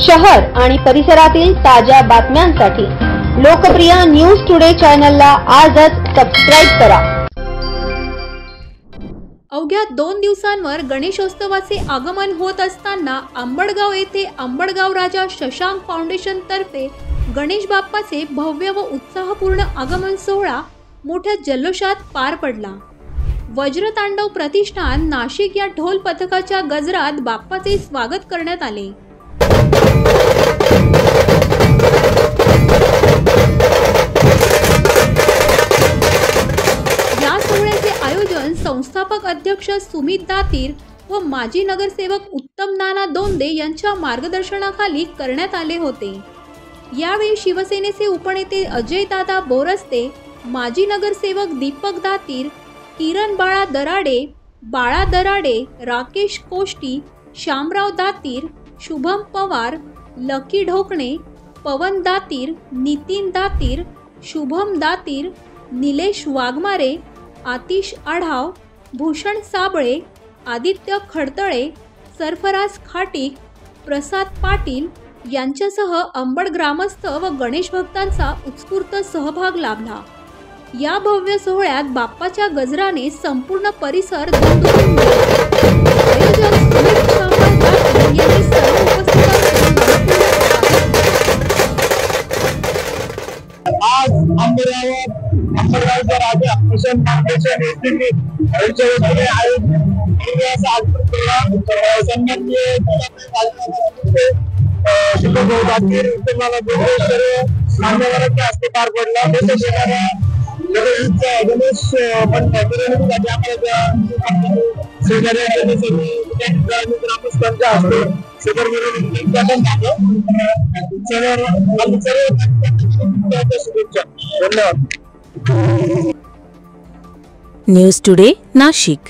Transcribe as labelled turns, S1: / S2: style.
S1: शहर आणि परिसरातील ताज्या बातम्यांसाठी लोकप्रिय न्यूज टुडे चॅनलला आजच सबस्क्राइब करा।
S2: अवघ्या 2 दिवसांवर गणेशोत्सवाचे आगमन होत असताना अंबडगाव येथे अंबडगाव राजा शशांक फाउंडेशन तर्फे गणेश बाप्पाचे भव्य व उत्साहपूर्ण आगमन सोहळा मोठ्या जल्लोषात पार पडला। वज्रतांडव प्रतिष्ठान नाशिक या ढोल पथकाच्या गजरात बाप्पाचे स्वागत करण्यात आले। या सोहळ्याचे आयोजन संस्थापक अध्यक्ष सुमित दातीर व माजी नगरसेवक उत्तम नाना दोंदे यांच्या मार्गदर्शनाखाली करण्यात आले होते। यावेळी शिवसेनेचे उपनेते अजय दादा बोरस्ते, माजी नगरसेवक दीपक दातीर, किरण बाळा दराडे, राकेश कोष्टी, श्यामराव दातीर, शुभम पवार, लकी ढोकणे, पवन दातीर, नितीन दातीर, शुभम दातीर, निलेश वाघमारे, आतिश आढाव, भूषण साबळे, आदित्य खडतळे, सरफराज खाटीक, प्रसाद पाटील यांच्यासह अंबड ग्रामस्थ व गणेश भक्तांचा उत्स्फूर्त सहभाग लाभला। या भव्य सोहळ्यात बाप्पाच्या गजराने संपूर्ण परिसर दुमदुमून गेला। आयोजक सुमित दातीर यांनी सर्व उपस्थितांचे
S3: आज अंबडगावचा राजा शशांक फाउंडेशन यांच्या वतीने सन्माननीय मान्यवरांच्या हस्ते पार पडला। गणेश ग्रामस्थांच्या हस्ते सदर शुभेच्छा। धन्यवाद।
S4: News today Nashik.